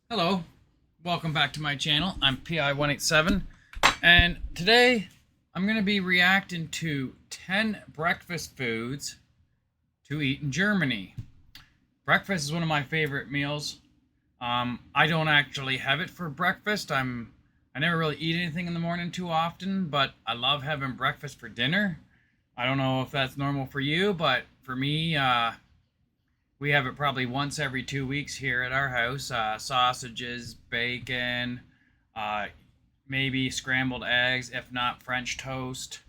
Hello, welcome back to my channel. I'm PI187, and today I'm going to be reacting to 10 breakfast foods to eat in Germany. Breakfast is one of my favorite meals. I don't actually have it for breakfast. I never really eat anything in the morning too often, but I love having breakfast for dinner. I don't know if that's normal for you, but for me, we have it probably once every 2 weeks here at our house. Sausages, bacon, uh, maybe scrambled eggs, if not French toast,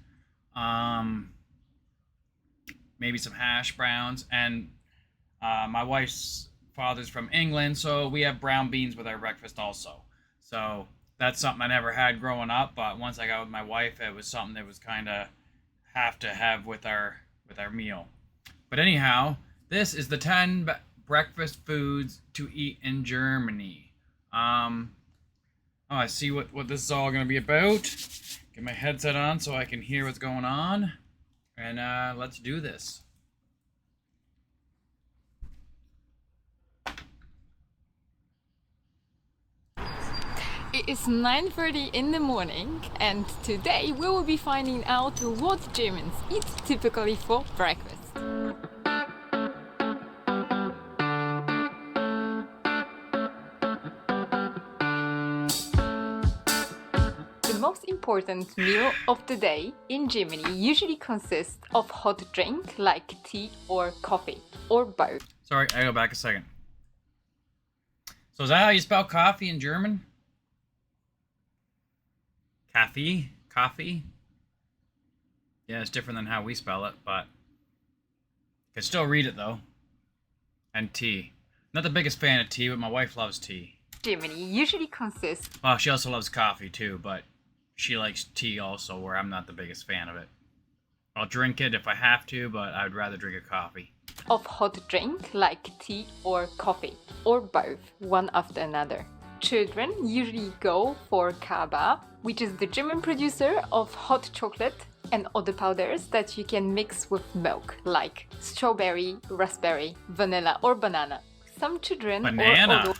um, maybe some hash browns. And my wife's father's from England, so we have brown beans with our breakfast also. So that's something I never had growing up, but once I got with my wife, it was something that was kind of have to have with our meal. But anyhow, this is the 10 breakfast foods to eat in Germany. Oh, I see what this is all going to be about. Get my headset on so I can hear what's going on. And let's do this. It is 9:30 in the morning, and today we will be finding out what Germans eat typically for breakfast. The most important meal of the day in Germany usually consists of hot drink like tea or coffee, or both. Sorry, I go back a second. So is that how you spell coffee in German? Coffee? Coffee? Yeah, it's different than how we spell it, but I can still read it though. And tea. Not the biggest fan of tea, but my wife loves tea. Germany usually consists. Well, she also loves coffee too, but she likes tea also, where I'm not the biggest fan of it. I'll drink it if I have to, but I'd rather drink a coffee. Of hot drink like tea or coffee, or both, one after another. Children usually go for Kaba, which is the German producer of hot chocolate and other powders that you can mix with milk, like strawberry, raspberry, vanilla, or banana. Some children Banana.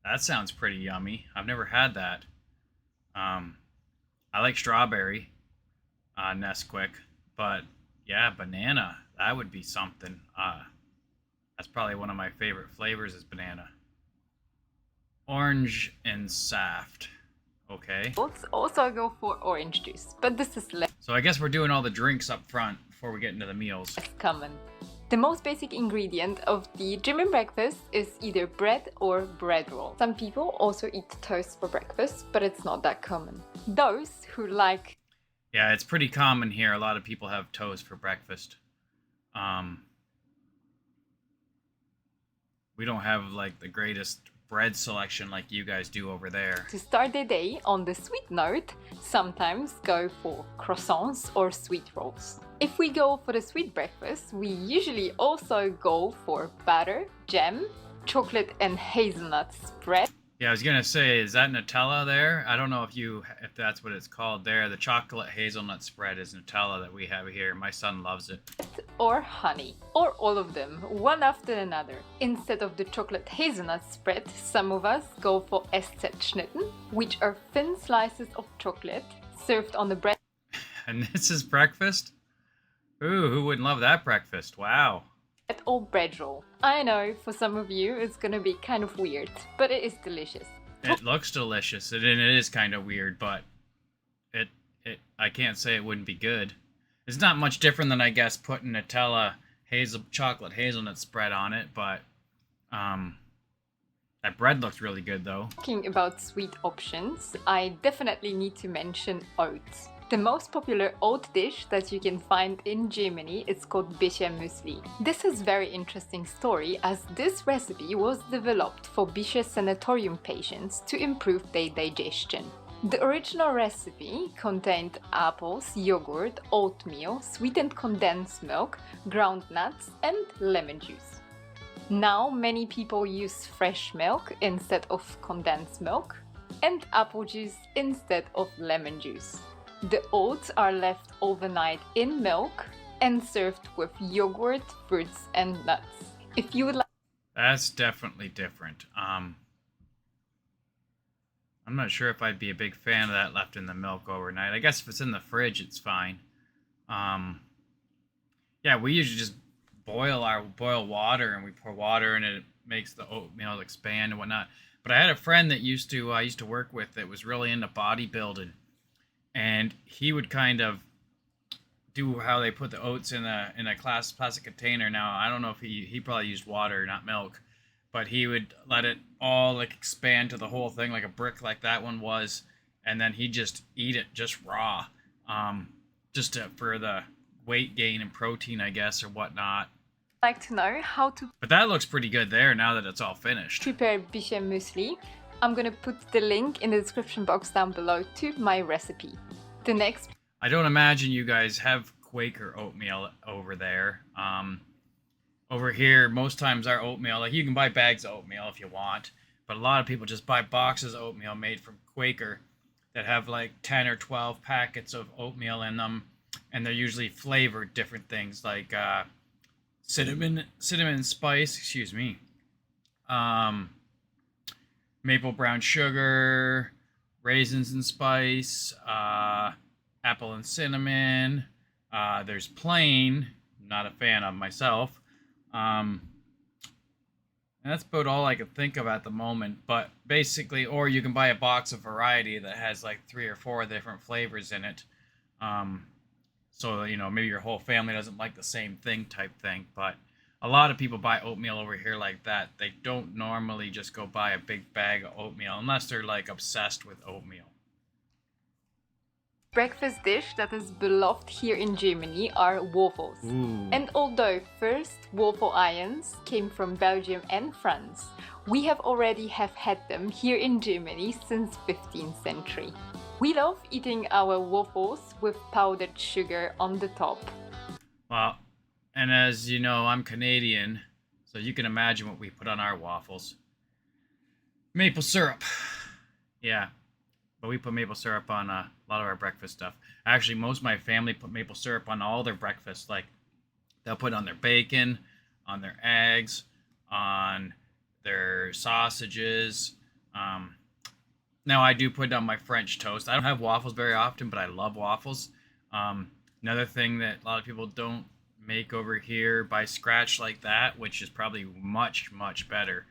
That sounds pretty yummy. I've never had that. I like strawberry, Nesquik, but yeah, banana. That would be something. That's probably one of my favorite flavors is banana. Orange and saft. Okay. Oats also go for orange juice, but this is less So I guess we're doing all the drinks up front before we get into the meals. common. The most basic ingredient of the German breakfast is either bread or bread roll. Some people also eat toast for breakfast, but it's not that common. Those who like. Yeah, it's pretty common here. A lot of people have toast for breakfast. We don't have like the greatest bread selection like you guys do over there. To start the day on the sweet note, sometimes go for croissants or sweet rolls. If we go for the sweet breakfast, we usually also go for butter, jam, chocolate and hazelnut spread. Yeah, I was gonna say, is that Nutella there? I don't know if that's what it's called there. The chocolate hazelnut spread is Nutella that we have here. My son loves it. Or honey, or all of them, one after another. Instead of the chocolate hazelnut spread, some of us go for Schnitten, which are thin slices of chocolate served on the bread. And this is breakfast? Ooh, who wouldn't love that breakfast? Wow. Or bread roll. I know, for some of you it's gonna be kind of weird, but it is delicious. It looks delicious, and it is kind of weird, but I can't say it wouldn't be good. It's not much different than, I guess, putting Nutella chocolate hazelnut spread on it, but that bread looks really good though. Talking about sweet options, I definitely need to mention oats. The most popular oat dish that you can find in Germany is called Bischer Müsli. This has a very interesting story, as this recipe was developed for Bischer sanatorium patients to improve their digestion. The original recipe contained apples, yogurt, oatmeal, sweetened condensed milk, ground nuts, and lemon juice. Now many people use fresh milk instead of condensed milk, and apple juice instead of lemon juice. The oats are left overnight in milk and served with yogurt, fruits, and nuts. If you would like. That's definitely different. I'm not sure if I'd be a big fan of that left in the milk overnight. I guess if it's in the fridge, it's fine. Um, yeah, we usually just boil water and we pour water and it makes the oatmeal expand and whatnot. But I had a friend that I used to work with that was really into bodybuilding, and he would kind of do how they put the oats in a plastic container. Now I don't know if he probably used water, not milk, but he would let it all like expand to the whole thing like a brick like that one was, and then he'd just eat it just raw, for the weight gain and protein, I guess, or whatnot. Like to know how to But that looks pretty good there now that it's all finished. prepare biche muesli, I'm gonna put the link in the description box down below to my recipe. The next I don't imagine you guys have Quaker oatmeal over there. Over here, most times our oatmeal, like you can buy bags of oatmeal if you want, but a lot of people just buy boxes of oatmeal made from Quaker that have like 10 or 12 packets of oatmeal in them, and they're usually flavored different things like cinnamon spice, excuse me, maple brown sugar, raisins and spice, apple and cinnamon. There's plain, not a fan of myself. And that's about all I could think of at the moment. But basically, or you can buy a box of variety that has like 3 or 4 different flavors in it. So, maybe your whole family doesn't like the same thing type thing. But a lot of people buy oatmeal over here like that. They don't normally just go buy a big bag of oatmeal unless they're like obsessed with oatmeal. breakfast dish that is beloved here in Germany are waffles. Ooh. And although first waffle irons came from Belgium and France, we have already had them here in Germany since 15th century. We love eating our waffles with powdered sugar on the top. Well, and as you know, I'm Canadian, so you can imagine what we put on our waffles. Maple syrup. Yeah, but we put maple syrup on a lot of our breakfast stuff. Actually, most of my family put maple syrup on all their breakfast. Like, they'll put it on their bacon, on their eggs, on their sausages. Now, I do put it on my French toast. I don't have waffles very often, but I love waffles. Another thing that a lot of people don't make over here by scratch like that, which is probably much, much better.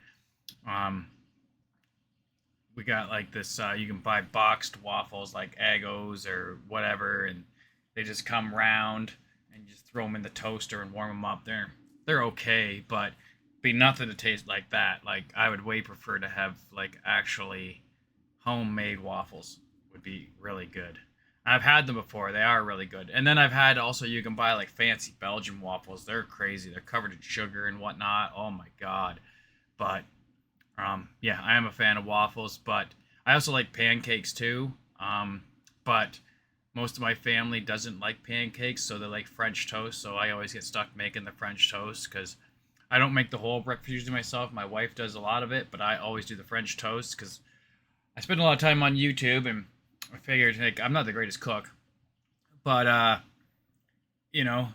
We got like this, you can buy boxed waffles like Eggos or whatever, and they just come round and you just throw them in the toaster and warm them up. They're okay, but be nothing to taste like that. Like, I would way prefer to have like actually homemade waffles would be really good. I've had them before. They are really good. And then I've had also, you can buy like fancy Belgian waffles. They're crazy. They're covered in sugar and whatnot. Oh my God. But yeah, I am a fan of waffles, but I also like pancakes too. But most of my family doesn't like pancakes, so they like French toast. So I always get stuck making the French toast because I don't make the whole breakfast usually myself. My wife does a lot of it, but I always do the French toast because I spend a lot of time on YouTube, and I figured, like, I'm not the greatest cook, but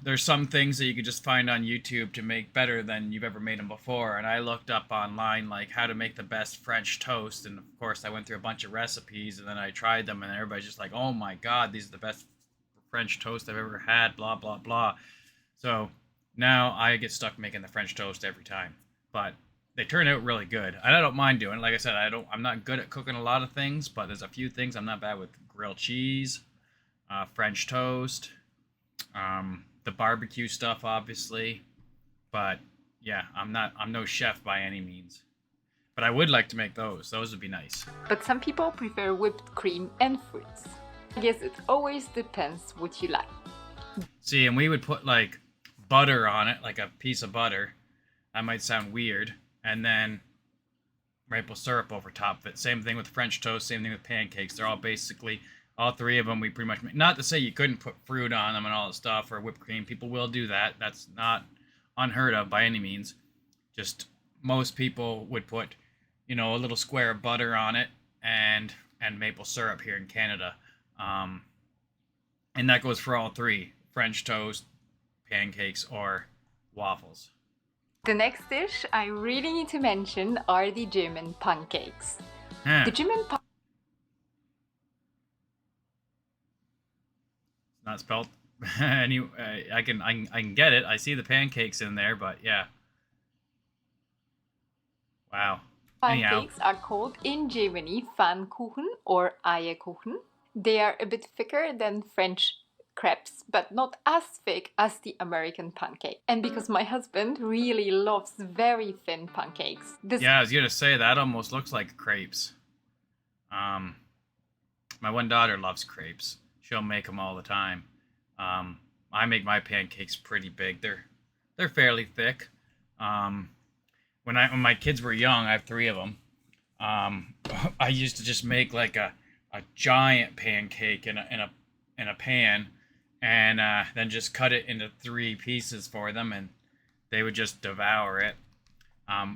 there's some things that you could just find on YouTube to make better than you've ever made them before. And I looked up online like how to make the best French toast, and of course I went through a bunch of recipes, and then I tried them, and everybody's just like, oh my God, these are the best French toast I've ever had, blah blah blah. So now I get stuck making the French toast every time, but they turn out really good, and I don't mind doing it. Like I said, I'm not good at cooking a lot of things, but there's a few things I'm not bad with: grilled cheese, French toast, the barbecue stuff, obviously. But yeah, I'm no chef by any means. But I would like to make those. Those would be nice. But some people prefer whipped cream and fruits. I guess it always depends what you like. See, and we would put like butter on it, like a piece of butter. That might sound weird. And then maple syrup over top of it. Same thing with French toast, same thing with pancakes. They're all basically, all three of them we pretty much make. Not to say you couldn't put fruit on them and all that stuff, or whipped cream. People will do that. That's not unheard of by any means. Just most people would put, a little square of butter on it and maple syrup here in Canada. And that goes for all three: French toast, pancakes, or waffles. The next dish I really need to mention are the German pancakes. Huh. The German Not spelled any. I can get it. I see the pancakes in there, but yeah. Wow. Anyhow, Pancakes are called in Germany Pfannkuchen or Eierkuchen. They are a bit thicker than French crepes, but not as thick as the American pancake. And because my husband really loves very thin pancakes, this yeah, I was gonna say that almost looks like crepes. My one daughter loves crepes. She'll make them all the time. I make my pancakes pretty big. They're fairly thick. When my kids were young, I have 3 of them. I used to just make like a giant pancake in a pan, and then just cut it into 3 pieces for them, and they would just devour it.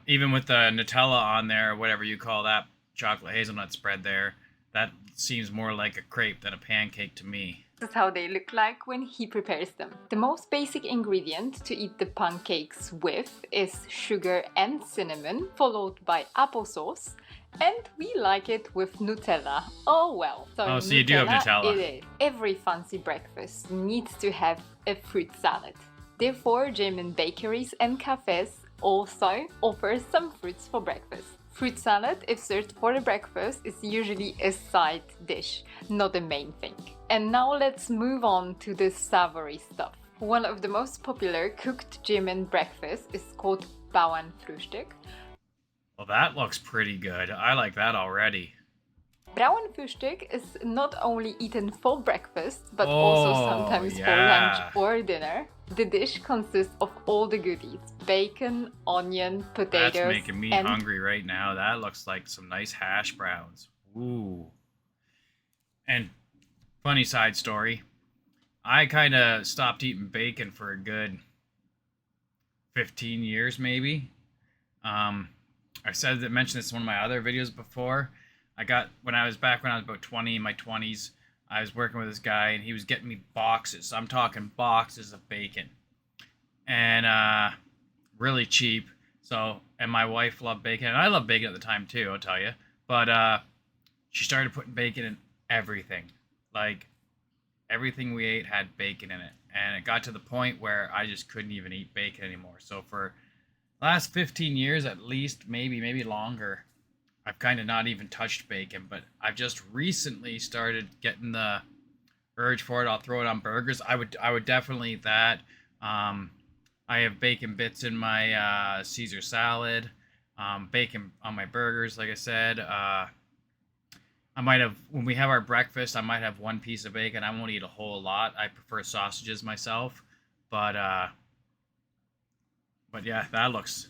Even with the Nutella on there, or whatever you call that chocolate hazelnut spread there, that seems more like a crepe than a pancake to me. is how they look like when he prepares them. The most basic ingredient to eat the pancakes with is sugar and cinnamon, followed by applesauce, and we like it with Nutella. Oh well. So you do have Nutella. It is. Every fancy breakfast needs to have a fruit salad. Therefore, German bakeries and cafes also offer some fruits for breakfast. Fruit salad, if served for the breakfast, is usually a side dish, not the main thing. And now let's move on to the savory stuff. One of the most popular cooked German breakfasts is called Bauernfrühstück. Well, that looks pretty good. I like that already. Bauernfrühstück is not only eaten for breakfast, but also sometimes for lunch or dinner. The dish consists of all the goodies: bacon, onion, potatoes. That's making me hungry right now. That looks like some nice hash browns. Ooh. And funny side story, I kind of stopped eating bacon for a good 15 years maybe. I mentioned this in one of my other videos before. When I was about 20, in my 20s, I was working with this guy, and he was getting me boxes. I'm talking boxes of bacon, and really cheap. And my wife loved bacon, and I loved bacon at the time too, I'll tell you. But she started putting bacon in everything. Like everything we ate had bacon in it, and it got to the point where I just couldn't even eat bacon anymore. So for the last 15 years at least, maybe longer, I've kind of not even touched bacon, but I've just recently started getting the urge for it. I'll throw it on burgers. I would definitely eat that. I have bacon bits in my Caesar salad, bacon on my burgers, like I said. I might have, when we have our breakfast, I might have 1 piece of bacon. I won't eat a whole lot. I prefer sausages myself, but yeah, that looks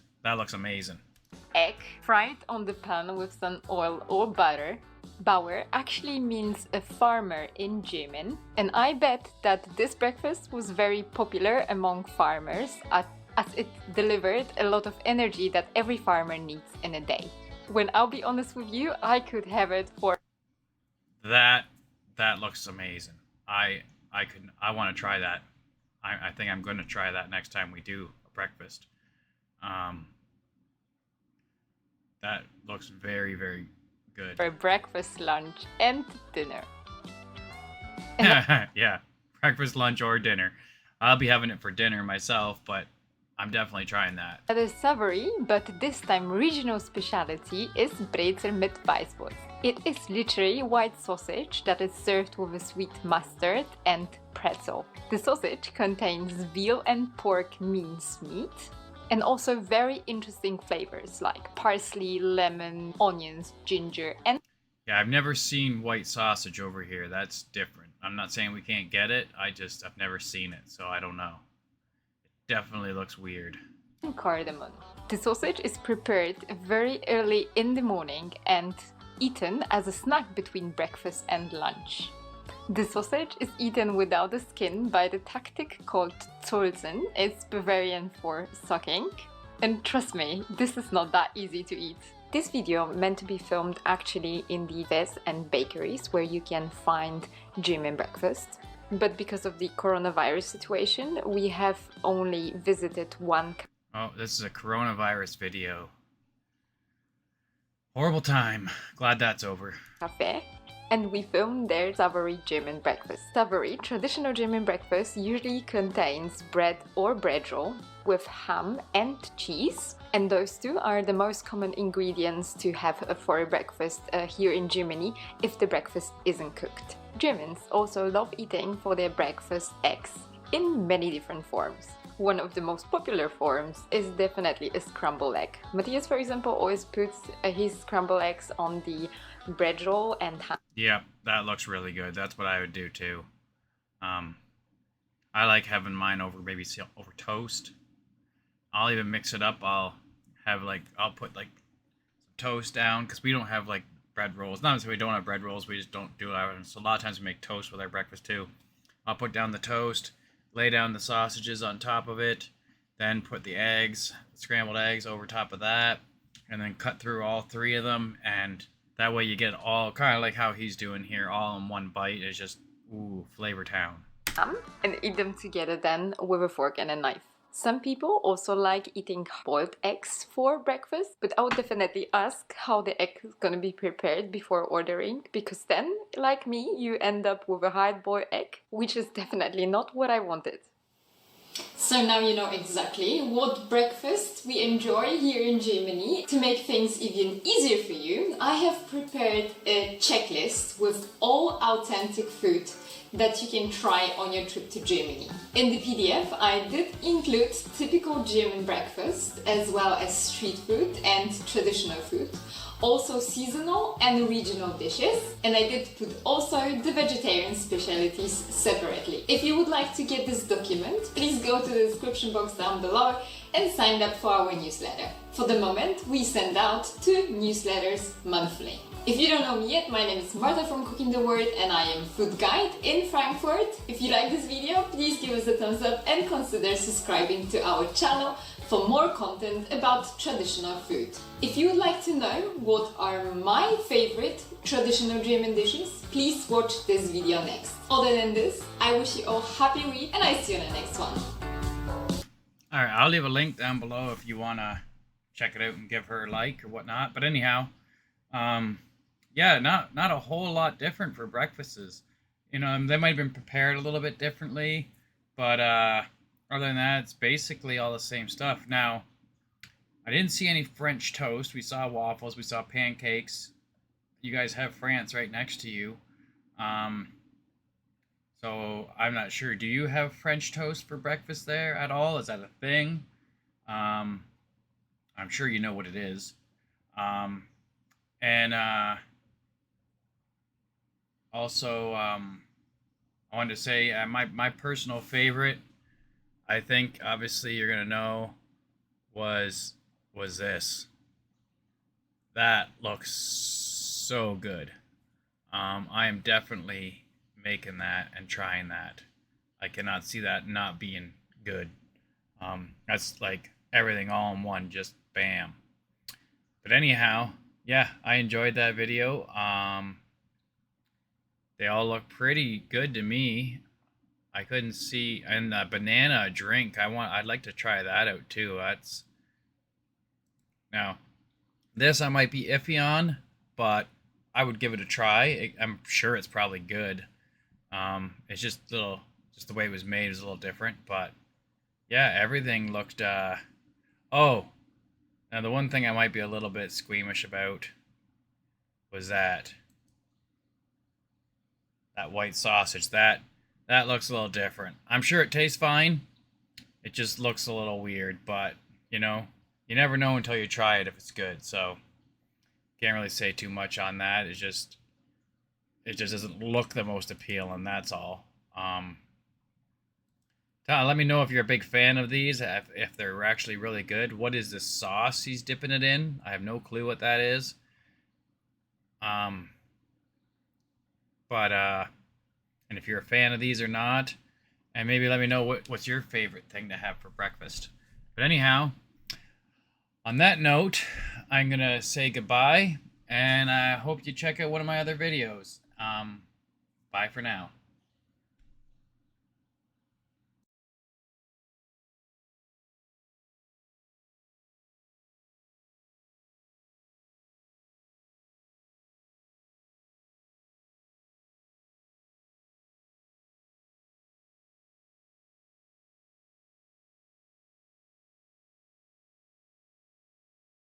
amazing. Egg fried on the pan with some oil or butter. Bauer actually means a farmer in German, and I bet that this breakfast was very popular among farmers as it delivered a lot of energy that every farmer needs in a day. When I'll be honest with you, I could have it for that looks amazing. I want to try that. I think I'm going to try that next time we do a breakfast. That looks very, very good. For breakfast, lunch, and dinner. Yeah, breakfast, lunch, or dinner. I'll be having it for dinner myself, but I'm definitely trying that. That is savory, but this time regional specialty is Brezel mit Weißwurst. It is literally white sausage that is served with a sweet mustard and pretzel. The sausage contains veal and pork mincemeat, and also very interesting flavors like parsley, lemon, onions, ginger, and... Yeah, I've never seen white sausage over here. That's different. I'm not saying we can't get it. I've never seen it, so I don't know. It definitely looks weird. Cardamom. The sausage is prepared very early in the morning and eaten as a snack between breakfast and lunch. The sausage is eaten without the skin by the tactic called Zolzen. It's Bavarian for sucking. And trust me, this is not that easy to eat. This video meant to be filmed actually in the cafes and bakeries where you can find German breakfast. But because of the coronavirus situation, we have only visited one. Oh, this is a coronavirus video. Horrible time. Glad that's over. Cafe. and we filmed their savory German breakfast. Savory, traditional German breakfast, usually contains bread or bread roll with ham and cheese, and those two are the most common ingredients to have for a breakfast here in Germany if the breakfast isn't cooked. Germans also love eating for their breakfast eggs in many different forms. One of the most popular forms is definitely a scrambled egg. Matthias, for example, always puts his scrambled eggs on the bread roll and ham. Yeah, that looks really good. That's what I would do too. I like having mine over over toast. I'll even mix it up. I'll put like some toast down because we don't have like bread rolls. Not that we don't have bread rolls, we just don't do it. So a lot of times we make toast with our breakfast too. I'll put down the toast, lay down the sausages on top of it, then put the eggs, scrambled eggs over top of that, and then cut through all three of them, and that way you get all, kind of like how he's doing here, all in one bite. It's just, ooh, Flavor Town. And eat them together then with a fork and a knife. Some people also like eating boiled eggs for breakfast, but I would definitely ask how the egg is gonna be prepared before ordering, because then, like me, you end up with a hard-boiled egg, which is definitely not what I wanted. So now you know exactly what breakfast we enjoy here in Germany. To make things even easier for you, I have prepared a checklist with all authentic food that you can try on your trip to Germany. In the PDF, I did include typical German breakfast as well as street food and traditional food, also seasonal and regional dishes, and I did put also the vegetarian specialties separately. If you would like to get this document, please go to the description box down below and sign up for our newsletter. For the moment, we send out 2 newsletters monthly. If you don't know me yet, my name is Marta from Cooking the Word and I am food guide in Frankfurt. If you like this video, please give us a thumbs up and consider subscribing to our channel for more content about traditional food. If you would like to know what are my favorite traditional German dishes, please watch this video next. Other than this, I wish you all happy week and I see you in the next one. Alright, I'll leave a link down below if you want to check it out and give her a like or whatnot. But anyhow, yeah, not a whole lot different for breakfasts. You know, they might have been prepared a little bit differently, but other than that, it's basically all the same stuff. Now, I didn't see any French toast. We saw waffles. We saw pancakes. You guys have France right next to you. So I'm not sure. Do you have French toast for breakfast there at all? Is that a thing? I'm sure you know what it is. Also, I wanted to say my personal favorite, I think obviously you're gonna know, was this. That looks so good. I am definitely making that and trying that. I cannot see that not being good. That's like everything all in one, just bam. But anyhow, yeah, I enjoyed that video. They all look pretty good to me. I couldn't see, and the banana drink, I'd like to try that out too. Now this I might be iffy on, but I would give it a try. I'm sure it's probably good. It's just the way it was made is a little different, but yeah, everything looked oh, now the one thing I might be a little bit squeamish about was that white sausage. That looks a little different. I'm sure it tastes fine. It just looks a little weird, but you know, you never know until you try it if it's good. So can't really say too much on that. It just doesn't look the most appealing, that's all. Let me know if you're a big fan of these, if they're actually really good. What is this sauce he's dipping it in? I have no clue what that is. And if you're a fan of these or not, and maybe let me know what's your favorite thing to have for breakfast. But anyhow, on that note, I'm gonna say goodbye, and I hope you check out one of my other videos. Bye for now.